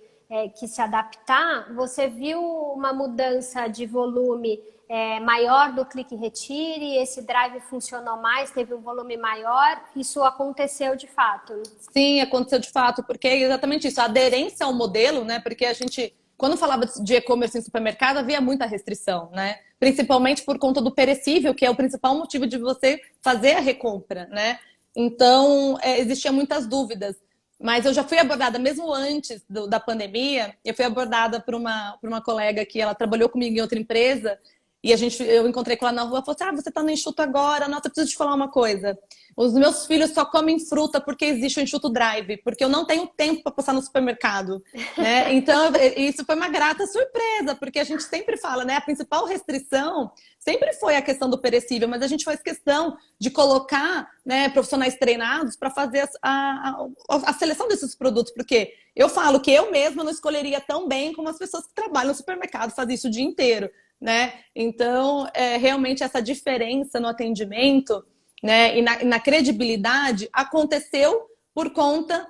que se adaptar, você viu uma mudança de volume maior do clique e retire, esse drive funcionou mais, teve um volume maior, isso aconteceu de fato. Sim, aconteceu de fato, porque é exatamente isso, a aderência ao modelo, né? Porque a gente, quando falava de e-commerce em supermercado, havia muita restrição, né? Principalmente por conta do perecível, que é o principal motivo de você fazer a recompra, né? Então, existiam muitas dúvidas. Mas eu já fui abordada, mesmo antes da pandemia, eu fui abordada por uma colega que ela trabalhou comigo em outra empresa, e eu encontrei com ela na rua, ela falou assim, você tá no enxuto agora, nossa, eu preciso te falar uma coisa. Os meus filhos só comem fruta porque existe o enxuto drive, porque eu não tenho tempo para passar no supermercado, né? Então, isso foi uma grata surpresa, porque a gente sempre fala, né? A principal restrição sempre foi a questão do perecível, mas a gente faz questão de colocar, né, profissionais treinados para fazer a seleção desses produtos, porque eu falo que eu mesma não escolheria tão bem como as pessoas que trabalham no supermercado fazem isso o dia inteiro, né? Então, realmente essa diferença no atendimento, né, e na credibilidade aconteceu por conta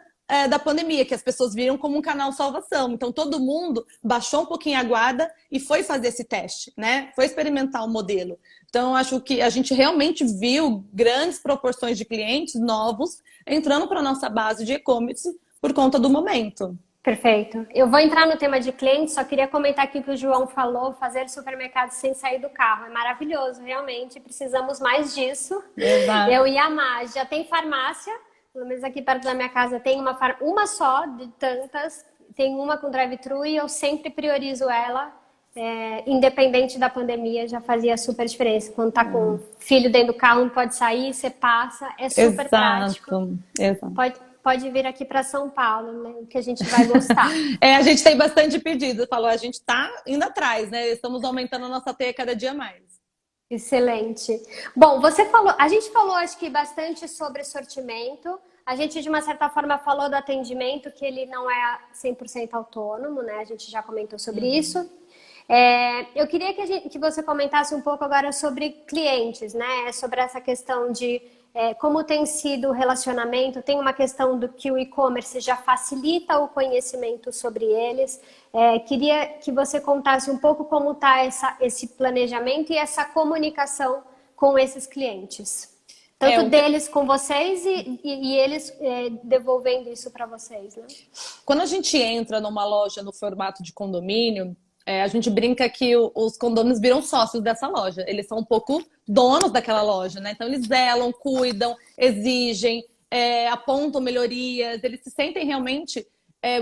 da pandemia, que as pessoas viram como um canal salvação. Então, todo mundo baixou um pouquinho a guarda e foi fazer esse teste, né? Foi experimentar o modelo. Então, acho que a gente realmente viu grandes proporções de clientes novos entrando para a nossa base de e-commerce por conta do momento. Perfeito. Eu vou entrar no tema de clientes, só queria comentar aqui o que o João falou, fazer supermercado sem sair do carro. É maravilhoso, realmente. Precisamos mais disso. Exato. Eu ia amar. Já tem farmácia, pelo menos aqui perto da minha casa tem uma só de tantas. Tem uma com drive-thru e eu sempre priorizo ela. Independente da pandemia, já fazia super diferença. Quando tá com filho dentro do carro, não pode sair, você passa, é super prático. Exato. Exato. Pode vir aqui para São Paulo, né? Que a gente vai gostar. A gente tem bastante pedido. Falou, a gente está indo atrás, né? Estamos aumentando a nossa teia cada dia mais. Excelente. Bom, a gente falou acho que bastante sobre sortimento. A gente, de uma certa forma, falou do atendimento, que ele não é 100% autônomo, né? A gente já comentou sobre isso. Eu queria que você comentasse um pouco agora sobre clientes, né? Sobre essa questão de como tem sido o relacionamento? Tem uma questão do que o e-commerce já facilita o conhecimento sobre eles. Queria que você contasse um pouco como está esse planejamento e essa comunicação com esses clientes. Tanto deles com vocês e eles devolvendo isso para vocês, né? Quando a gente entra numa loja no formato de condomínio, a gente brinca que os condôminos viram sócios dessa loja. Eles são um pouco donos daquela loja, né? Então eles zelam, cuidam, exigem, apontam melhorias. Eles se sentem realmente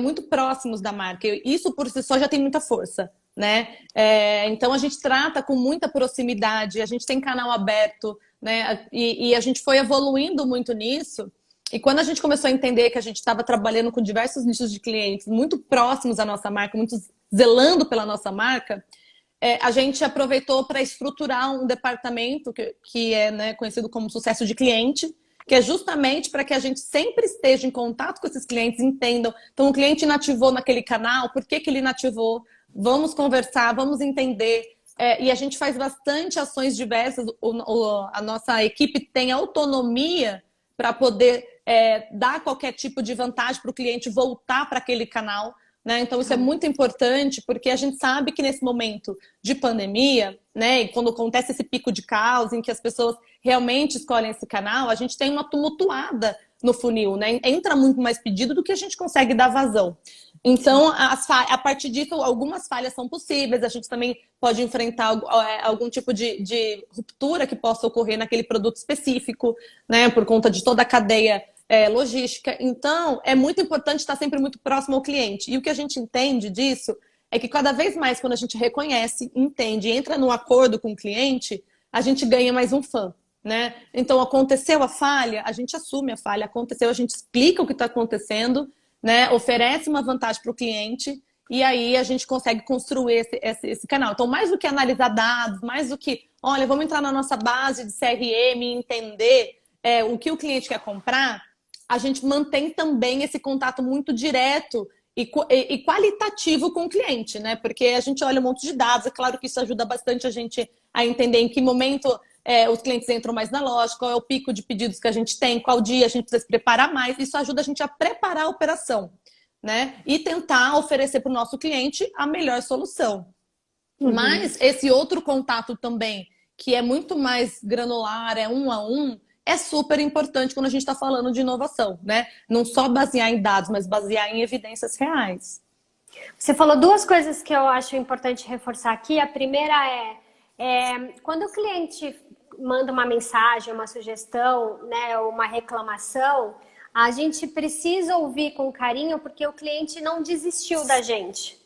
muito próximos da marca. E isso por si só já tem muita força, né? Então a gente trata com muita proximidade. A gente tem canal aberto, né? E a gente foi evoluindo muito nisso. E quando a gente começou a entender que a gente estava trabalhando com diversos nichos de clientes muito próximos à nossa marca, muito zelando pela nossa marca, a gente aproveitou para estruturar um departamento que é, né, conhecido como sucesso de cliente, que é justamente para que a gente sempre esteja em contato com esses clientes, entendam. Então, o cliente inativou naquele canal, por que ele inativou? Vamos conversar, vamos entender. E a gente faz bastante ações diversas. A nossa equipe tem autonomia para poder dar qualquer tipo de vantagem para o cliente voltar para aquele canal, né? Então isso é muito importante, porque a gente sabe que nesse momento de pandemia, né, e quando acontece esse pico de caos em que as pessoas realmente escolhem esse canal, a gente tem uma tumultuada no funil, né? Entra muito mais pedido do que a gente consegue dar vazão. Então, a partir disso, algumas falhas são possíveis. A gente também pode enfrentar algum tipo de ruptura que possa ocorrer naquele produto específico, né? Por conta de toda a cadeia logística. Então, é muito importante estar sempre muito próximo ao cliente. E o que a gente entende disso é que cada vez mais, quando a gente reconhece, entende, entra num acordo com o cliente, a gente ganha mais um fã, né? Então, aconteceu a falha, a gente assume a falha. Aconteceu, a gente explica o que está acontecendo, né? Oferece uma vantagem para o cliente e aí a gente consegue construir esse canal. Então, mais do que analisar dados, mais do que, olha, vamos entrar na nossa base de CRM e entender o que o cliente quer comprar, a gente mantém também esse contato muito direto e qualitativo com o cliente, né? Porque a gente olha um monte de dados, é claro que isso ajuda bastante a gente a entender em que momento os clientes entram mais na loja, qual é o pico de pedidos que a gente tem, qual dia a gente precisa se preparar mais. Isso ajuda a gente a preparar a operação, né? E tentar oferecer para o nosso cliente a melhor solução. Uhum. Mas esse outro contato também, que é muito mais granular, é um a um, é super importante quando a gente está falando de inovação, né? Não só basear em dados, mas basear em evidências reais. Você falou duas coisas que eu acho importante reforçar aqui. A primeira quando o cliente manda uma mensagem, uma sugestão, né, uma reclamação, a gente precisa ouvir com carinho, porque o cliente não desistiu da gente,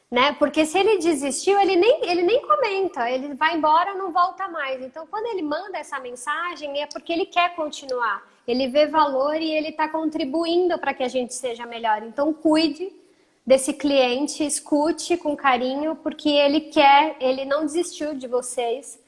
né? Porque se ele desistiu, ele nem comenta, ele vai embora, não volta mais. Então, quando ele manda essa mensagem, é porque ele quer continuar. Ele vê valor e ele está contribuindo para que a gente seja melhor. Então, cuide desse cliente, escute com carinho, porque ele não desistiu de vocês.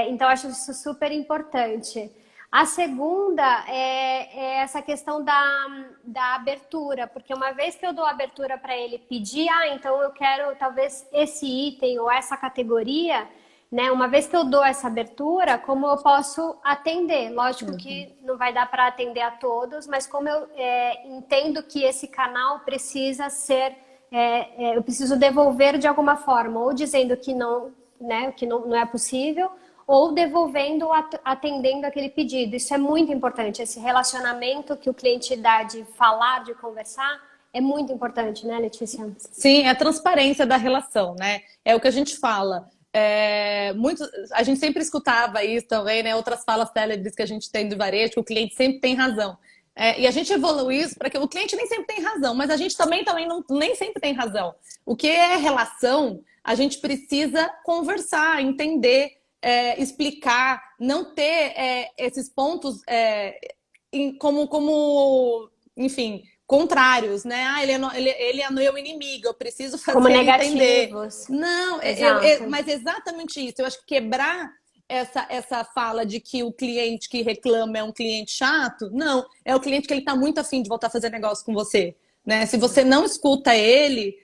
Então, eu acho isso super importante. A segunda é essa questão da abertura, porque uma vez que eu dou abertura para ele pedir, então eu quero talvez esse item ou essa categoria, né? Uma vez que eu dou essa abertura, como eu posso atender? Lógico que não vai dar para atender a todos, mas como eu entendo que esse canal precisa ser, eu preciso devolver de alguma forma, ou dizendo que não, né, que não é possível, ou devolvendo, atendendo aquele pedido. Isso é muito importante. Esse relacionamento que o cliente dá de falar, de conversar, é muito importante, né, Letícia? Sim, é a transparência da relação, né? É o que a gente fala. A gente sempre escutava isso também, né? Outras falas célebres que a gente tem do varejo, que o cliente sempre tem razão. E a gente evolui isso para que o cliente nem sempre tem razão, mas a gente também nem sempre tem razão. O que é relação, a gente precisa conversar, entender, explicar, não ter esses pontos como, enfim, contrários, né? Ele é meu inimigo, eu preciso fazer como ele negativos. entender. Não, mas exatamente isso. Eu acho que quebrar essa fala de que o cliente que reclama é um cliente chato, não, é o cliente que ele está muito afim de voltar a fazer negócio com você, né? Se você não escuta ele,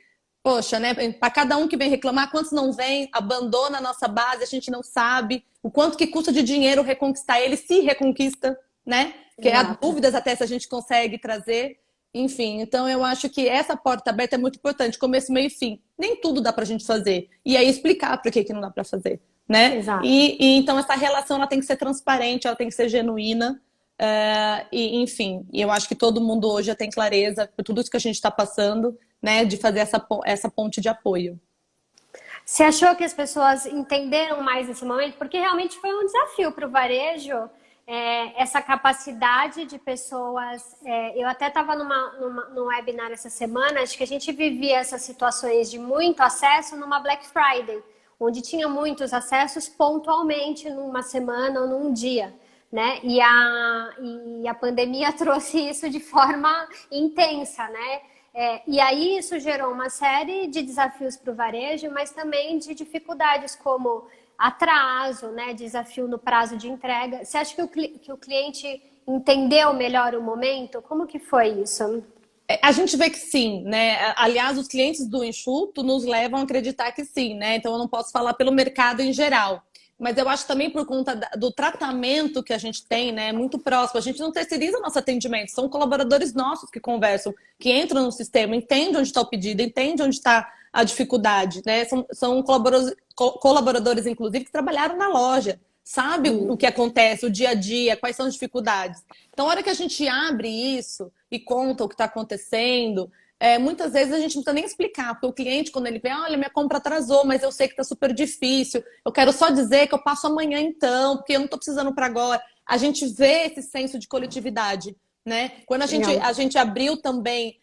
Poxa, né? Para cada um que vem reclamar, quantos não vem, abandona a nossa base, a gente não sabe o quanto que custa de dinheiro reconquistar ele, se reconquista, né? Que há Exato. dúvidas até se a gente consegue trazer. Enfim, então eu acho que essa porta aberta é muito importante, começo, meio e fim. Nem tudo dá para a gente fazer. E aí explicar por que não dá para fazer, né? Exato. E então essa relação ela tem que ser transparente, ela tem que ser genuína. Enfim, eu acho que todo mundo hoje já tem clareza por tudo isso que a gente está passando, né, de fazer essa ponte de apoio. Você achou que as pessoas entenderam mais nesse momento? Porque realmente foi um desafio para o varejo, essa capacidade de pessoas. Eu até estava num webinar essa semana, acho que a gente vivia essas situações de muito acesso numa Black Friday, onde tinha muitos acessos pontualmente numa semana ou num dia. Né? E a pandemia trouxe isso de forma intensa, né? E aí isso gerou uma série de desafios para o varejo, mas também de dificuldades como atraso, né? Desafio no prazo de entrega. Você acha que o cliente entendeu melhor o momento? Como que foi isso? A gente vê que sim, né? Aliás, os clientes do Enxuto nos levam a acreditar que sim, né? Então eu não posso falar pelo mercado em geral. Mas eu acho também por conta do tratamento que a gente tem, né? Muito próximo. A gente não terceiriza nosso atendimento, são colaboradores nossos que conversam, que entram no sistema, entendem onde está o pedido, entendem onde está a dificuldade, né? São colaboradores, inclusive, que trabalharam na loja, sabe o que acontece, o dia a dia, quais são as dificuldades. Então, a hora que a gente abre isso e conta o que está acontecendo, muitas vezes a gente não precisa nem explicar, porque o cliente, quando ele vê, olha, minha compra atrasou, mas eu sei que está super difícil, eu quero só dizer que eu passo amanhã então, porque eu não estou precisando para agora. A gente vê esse senso de coletividade, né? Quando a gente abriu também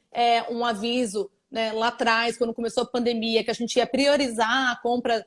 um aviso, né, lá atrás, quando começou a pandemia, que a gente ia priorizar a compra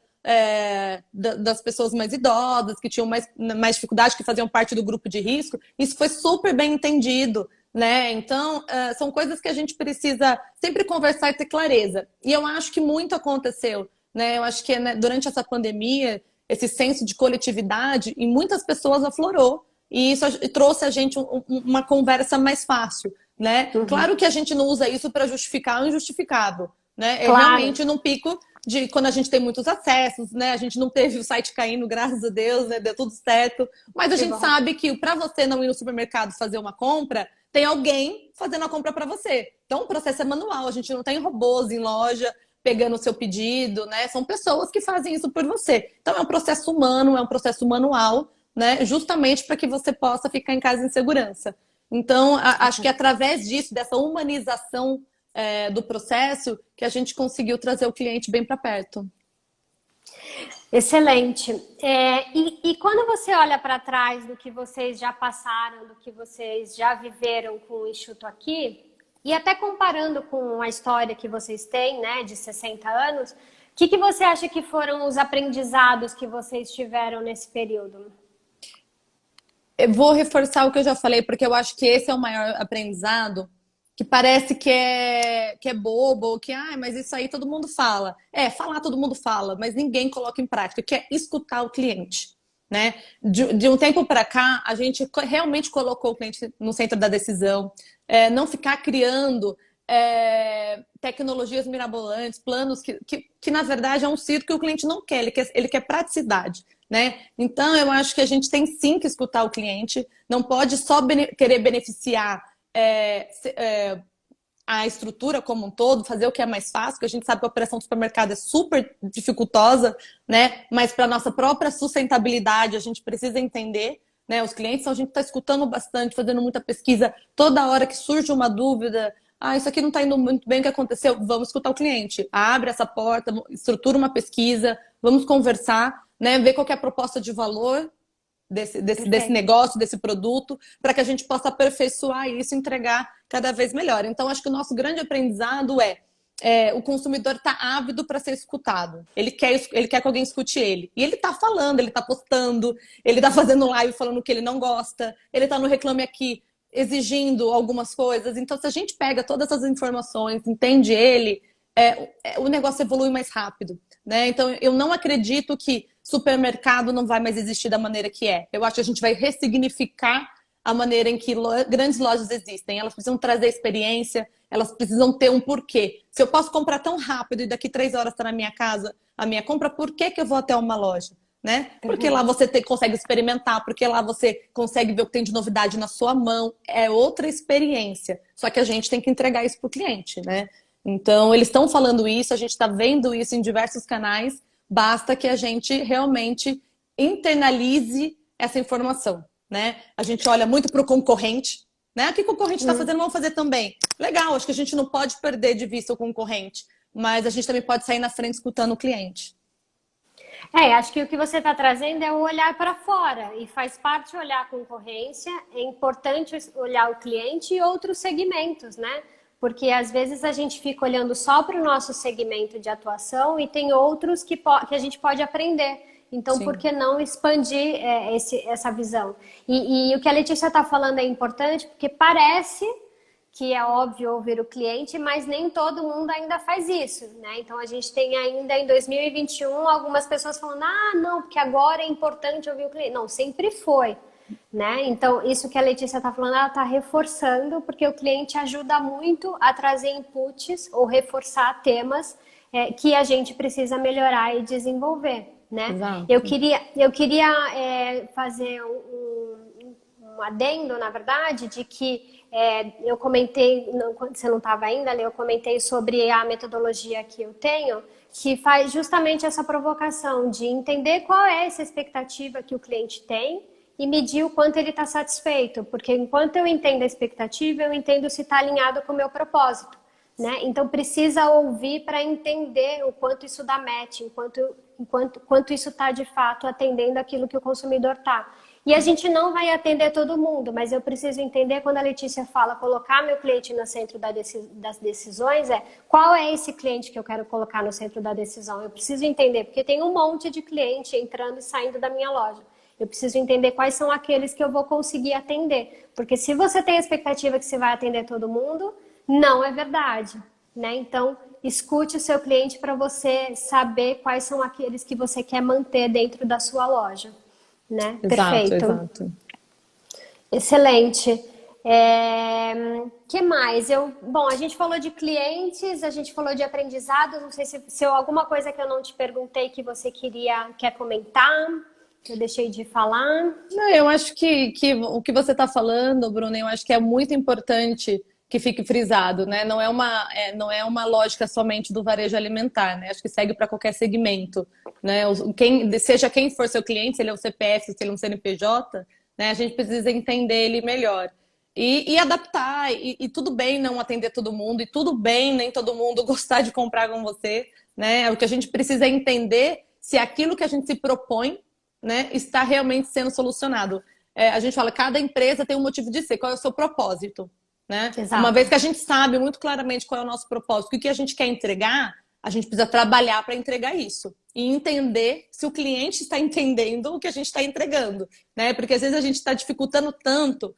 das pessoas mais idosas, que tinham mais dificuldade, que faziam parte do grupo de risco, isso foi super bem entendido, né? Então, são coisas que a gente precisa sempre conversar e ter clareza. E eu acho que muito aconteceu, né? Eu acho que né, durante essa pandemia, esse senso de coletividade em muitas pessoas aflorou. E isso trouxe a gente uma conversa mais fácil, né? Uhum. Claro que a gente não usa isso para justificar o injustificável, né? É Claro. realmente num pico de quando a gente tem muitos acessos, né? A gente não teve o site caindo, graças a Deus, né? Deu tudo certo. Mas a Que gente bom. sabe que para você não ir no supermercado fazer uma compra, tem alguém fazendo a compra para você. Então o processo é manual, a gente não tem robôs em loja pegando o seu pedido, né? São pessoas que fazem isso por você. Então é um processo humano, é um processo manual, né? Justamente para que você possa ficar em casa em segurança. Então, acho que através disso, dessa humanização do processo, que a gente conseguiu trazer o cliente bem para perto. Excelente. E quando você olha para trás do que vocês já passaram, do que vocês já viveram com o Enxuto aqui, e até comparando com a história que vocês têm, né, de 60 anos, o que você acha que foram os aprendizados que vocês tiveram nesse período? Eu vou reforçar o que eu já falei, porque eu acho que esse é o maior aprendizado, que parece que é bobo, que, mas isso aí todo mundo fala. Falar todo mundo fala, mas ninguém coloca em prática, que é escutar o cliente, né? De um tempo para cá, a gente realmente colocou o cliente no centro da decisão, não ficar criando tecnologias mirabolantes, planos que na verdade é um circo que o cliente não quer, ele quer praticidade. Né? Então, eu acho que a gente tem sim que escutar o cliente, não pode só querer beneficiar a estrutura como um todo, fazer o que é mais fácil, porque a gente sabe que a operação do supermercado é super dificultosa, né? Mas para a nossa própria sustentabilidade, a gente precisa entender, né? Os clientes, a gente está escutando bastante, fazendo muita pesquisa, toda hora que surge uma dúvida, isso aqui não está indo muito bem, o que aconteceu? Vamos escutar o cliente, abre essa porta, estrutura uma pesquisa, vamos conversar, né? Ver qual que é a proposta de valor desse negócio, desse produto, para que a gente possa aperfeiçoar isso e entregar cada vez melhor. Então, acho que o nosso grande aprendizado o consumidor está ávido para ser escutado. Ele quer que alguém escute ele. E ele está falando, ele está postando, ele está fazendo live falando que ele não gosta, ele está no Reclame Aqui exigindo algumas coisas. Então, se a gente pega todas essas informações, entende ele, o negócio evolui mais rápido, né? Então, eu não acredito que supermercado não vai mais existir da maneira que é. Eu acho que a gente vai ressignificar a maneira em que grandes lojas existem. Elas precisam trazer experiência, elas precisam ter um porquê. Se eu posso comprar tão rápido e daqui 3 horas está na minha casa a minha compra, por que que eu vou até uma loja? Né? Porque lá você consegue experimentar, porque lá você consegue ver o que tem de novidade na sua mão. É outra experiência. Só que a gente tem que entregar isso para o cliente, né? Então, eles estão falando isso, a gente está vendo isso em diversos canais. Basta que a gente realmente internalize essa informação, né? A gente olha muito para o concorrente, né? O que o concorrente está fazendo, vamos fazer também. Legal, acho que a gente não pode perder de vista o concorrente, mas a gente também pode sair na frente escutando o cliente. Acho que o que você está trazendo é o olhar para fora e faz parte olhar a concorrência, é importante olhar o cliente e outros segmentos, né? Porque às vezes a gente fica olhando só para o nosso segmento de atuação e tem outros que a gente pode aprender. Então, Sim. por que não expandir essa visão? E o que a Letícia está falando é importante porque parece que é óbvio ouvir o cliente, mas nem todo mundo ainda faz isso, né? Então, a gente tem ainda em 2021 algumas pessoas falando, não, porque agora é importante ouvir o cliente. Não, sempre foi, né? Então, isso que a Letícia está falando, ela está reforçando, porque o cliente ajuda muito a trazer inputs ou reforçar temas que a gente precisa melhorar e desenvolver, né? Exato. Eu queria fazer um adendo, na verdade, de que eu comentei, quando você não estava ainda, eu comentei sobre a metodologia que eu tenho, que faz justamente essa provocação de entender qual é essa expectativa que o cliente tem e medir o quanto ele está satisfeito, porque enquanto eu entendo a expectativa, eu entendo se está alinhado com o meu propósito, né? Então precisa ouvir para entender o quanto isso dá match, quanto isso está de fato atendendo aquilo que o consumidor está. E a gente não vai atender todo mundo, mas eu preciso entender quando a Letícia fala colocar meu cliente no centro das decisões, qual é esse cliente que eu quero colocar no centro da decisão? Eu preciso entender, porque tem um monte de cliente entrando e saindo da minha loja. Eu preciso entender quais são aqueles que eu vou conseguir atender. Porque se você tem a expectativa que você vai atender todo mundo, não é verdade, né? Então, escute o seu cliente para você saber quais são aqueles que você quer manter dentro da sua loja. Né? Exato, Perfeito. exato. Excelente. Que mais? Bom, a gente falou de clientes, a gente falou de aprendizado. Não sei se alguma coisa que eu não te perguntei que você quer comentar, que eu deixei de falar. Não, eu acho que o que você está falando, Bruna, eu acho que é muito importante que fique frisado, né? Não é uma lógica somente do varejo alimentar, né? Acho que segue para qualquer segmento, né? Seja quem for seu cliente, se ele é um CPF, se ele é um CNPJ, né? A gente precisa entender ele melhor. E adaptar, e tudo bem não atender todo mundo, e tudo bem nem todo mundo gostar de comprar com você, né? O que a gente precisa é entender se aquilo que a gente se propõe, né, está realmente sendo solucionado. A gente fala, cada empresa tem um motivo de ser, qual é o seu propósito? Né? Uma vez que a gente sabe muito claramente qual é o nosso propósito, o que a gente quer entregar, a gente precisa trabalhar para entregar isso. E entender se o cliente está entendendo o que a gente está entregando. Né? Porque às vezes a gente está dificultando tanto,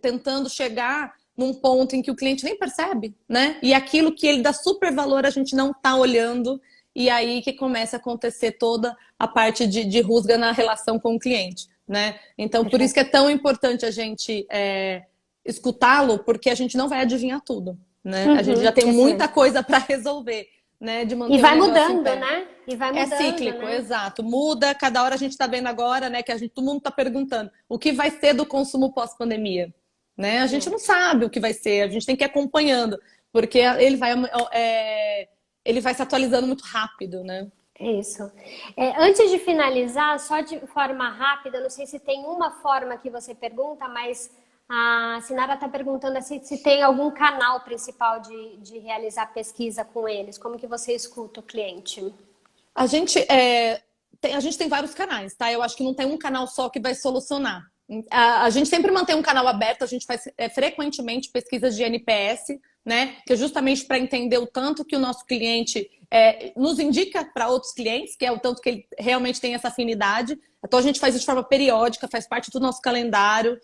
tentando chegar num ponto em que o cliente nem percebe, né? E aquilo que ele dá super valor a gente não está olhando, e aí que começa a acontecer toda a parte de rusga na relação com o cliente. Né? Então, por isso que é tão importante a gente escutá-lo, porque a gente não vai adivinhar tudo, né? A gente já tem muita coisa para resolver, né? De manter e vai o negócio mudando, em pé. né? E vai mudando, é cíclico, né? Exato. Muda, cada hora a gente está vendo agora, né? Que todo mundo está perguntando o que vai ser do consumo pós-pandemia, né? A gente não sabe o que vai ser, a gente tem que ir acompanhando, porque ele vai se atualizando muito rápido, né? É isso. Antes de finalizar, só de forma rápida, não sei se tem uma forma que você pergunta, mas a Sinara está perguntando assim, se tem algum canal principal de realizar pesquisa com eles. Como que você escuta o cliente? A gente tem vários canais, tá? Eu acho que não tem um canal só que vai solucionar. A gente sempre mantém um canal aberto, a gente faz frequentemente pesquisas de NPS, né? Que é justamente para entender o tanto que o nosso cliente nos indica para outros clientes, que é o tanto que ele realmente tem essa afinidade. Então a gente faz isso de forma periódica, faz parte do nosso calendário.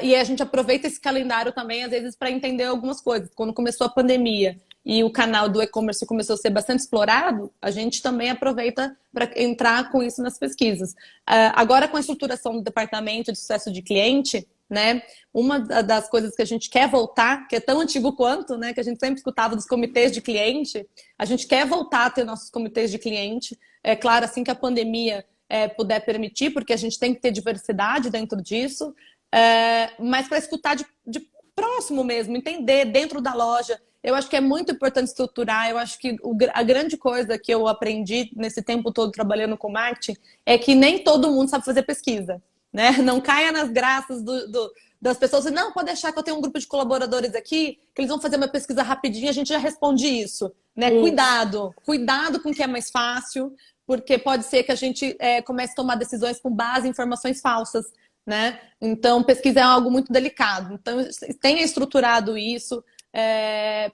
E a gente aproveita esse calendário também, às vezes, para entender algumas coisas. Quando começou a pandemia e o canal do e-commerce começou a ser bastante explorado, a gente também aproveita para entrar com isso nas pesquisas. Agora, com a estruturação do departamento de sucesso de cliente, né? Uma das coisas que a gente quer voltar, que é tão antigo quanto, né? Que a gente sempre escutava dos comitês de cliente, a gente quer voltar a ter nossos comitês de cliente. É claro, assim que a pandemia puder permitir, porque a gente tem que ter diversidade dentro disso, mas para escutar de próximo mesmo, entender dentro da loja. Eu acho que é muito importante estruturar. Eu acho que a grande coisa que eu aprendi nesse tempo todo trabalhando com marketing é que nem todo mundo sabe fazer pesquisa, né? Não caia nas graças das pessoas. Não, pode deixar que eu tenho um grupo de colaboradores aqui, que eles vão fazer uma pesquisa rapidinho, a gente já responde isso, né? Cuidado com o que é mais fácil, porque pode ser que a gente comece a tomar decisões com base em informações falsas, né? Então, pesquisa é algo muito delicado. Então, tenha estruturado isso.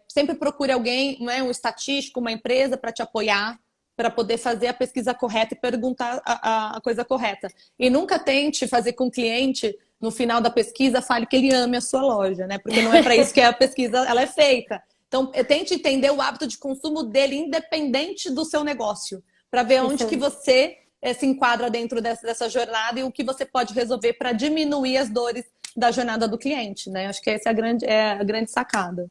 Sempre procure alguém, né, um estatístico, uma empresa para te apoiar, para poder fazer a pesquisa correta e perguntar a coisa correta. E nunca tente fazer com o cliente, no final da pesquisa, fale que ele ame a sua loja, né? Porque não é para isso que a pesquisa ela é feita. Então, tente entender o hábito de consumo dele, independente do seu negócio, para ver onde que você se enquadra dentro dessa jornada e o que você pode resolver para diminuir as dores da jornada do cliente, né? Acho que essa é a grande sacada.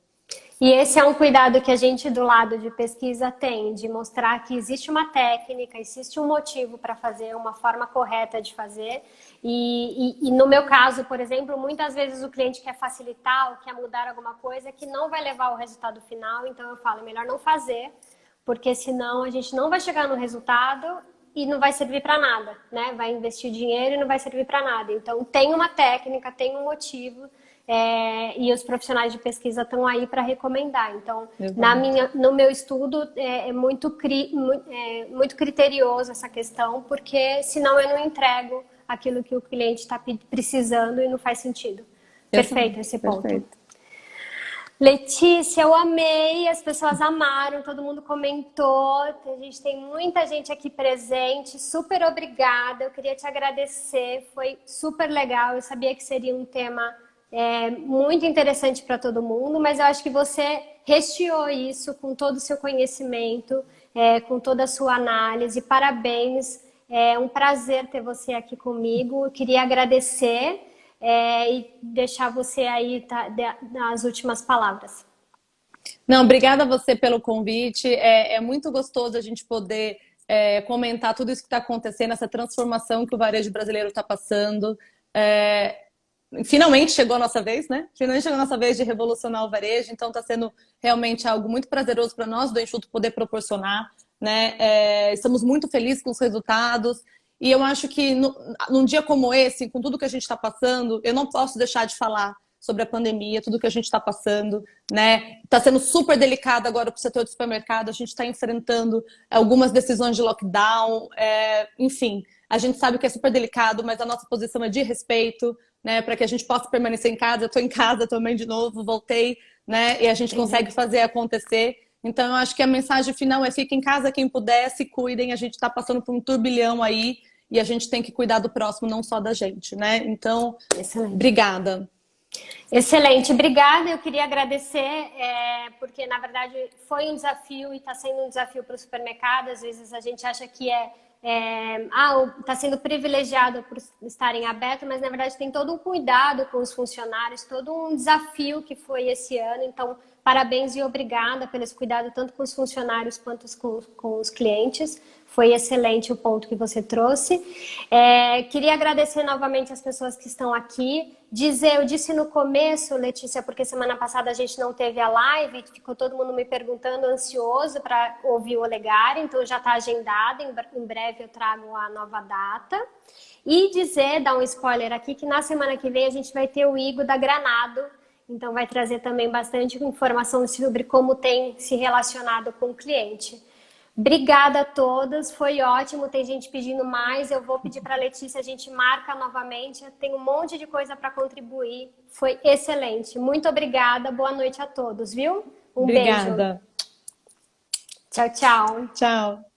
E esse é um cuidado que a gente do lado de pesquisa tem, de mostrar que existe uma técnica, existe um motivo para fazer, uma forma correta de fazer. E no meu caso, por exemplo, muitas vezes o cliente quer facilitar ou quer mudar alguma coisa que não vai levar ao resultado final, então eu falo, é melhor não fazer, porque senão a gente não vai chegar no resultado e não vai servir para nada, né? Vai investir dinheiro e não vai servir para nada. Então, tem uma técnica, tem um motivo, e os profissionais de pesquisa estão aí para recomendar. Então, no meu estudo, é muito criterioso essa questão, porque senão eu não entrego aquilo que o cliente está precisando e não faz sentido. Perfeito esse ponto. Perfeito. Letícia, eu amei, as pessoas amaram, todo mundo comentou, a gente tem muita gente aqui presente, super obrigada, eu queria te agradecer, foi super legal, eu sabia que seria um tema muito interessante para todo mundo, mas eu acho que você recheou isso com todo o seu conhecimento, com toda a sua análise, parabéns, é um prazer ter você aqui comigo, eu queria agradecer. E deixar você aí nas últimas palavras. Não, obrigada a você pelo convite. É muito gostoso a gente poder comentar tudo isso que está acontecendo, essa transformação que o varejo brasileiro está passando. Finalmente chegou a nossa vez, né? Finalmente chegou a nossa vez de revolucionar o varejo, então está sendo realmente algo muito prazeroso para nós do Enxuto poder proporcionar, né? Estamos muito felizes com os resultados. E eu acho que num dia como esse, com tudo que a gente está passando, eu não posso deixar de falar sobre a pandemia, tudo que a gente está passando, né? Está sendo super delicado agora para o setor do supermercado, a gente está enfrentando algumas decisões de lockdown, enfim, a gente sabe que é super delicado, mas a nossa posição é de respeito, né? Para que a gente possa permanecer em casa. Eu estou em casa também de novo, voltei, né? E a gente consegue fazer acontecer. Então, eu acho que a mensagem final é: fique em casa quem puder, se cuidem, a gente está passando por um turbilhão aí, e a gente tem que cuidar do próximo, não só da gente, né? Então, obrigada. Excelente, obrigada. Eu queria agradecer, porque na verdade foi um desafio e está sendo um desafio para o supermercado. Às vezes a gente acha que está sendo privilegiado por estarem abertos, mas na verdade tem todo um cuidado com os funcionários, todo um desafio que foi esse ano. Então, parabéns e obrigada pelo esse cuidado, tanto com os funcionários quanto com os clientes. Foi excelente o ponto que você trouxe. Queria agradecer novamente as pessoas que estão aqui. Eu disse no começo, Letícia, porque semana passada a gente não teve a live, ficou todo mundo me perguntando, ansioso para ouvir o Olegário, então já está agendado, em breve eu trago a nova data. E dar um spoiler aqui, que na semana que vem a gente vai ter o Igor da Granado, então vai trazer também bastante informação sobre como tem se relacionado com o cliente. Obrigada a todas, foi ótimo, tem gente pedindo mais, eu vou pedir para a Letícia, a gente marca novamente, tem um monte de coisa para contribuir, foi excelente. Muito obrigada, boa noite a todos, viu? Um beijo. Obrigada. Tchau, tchau. Tchau.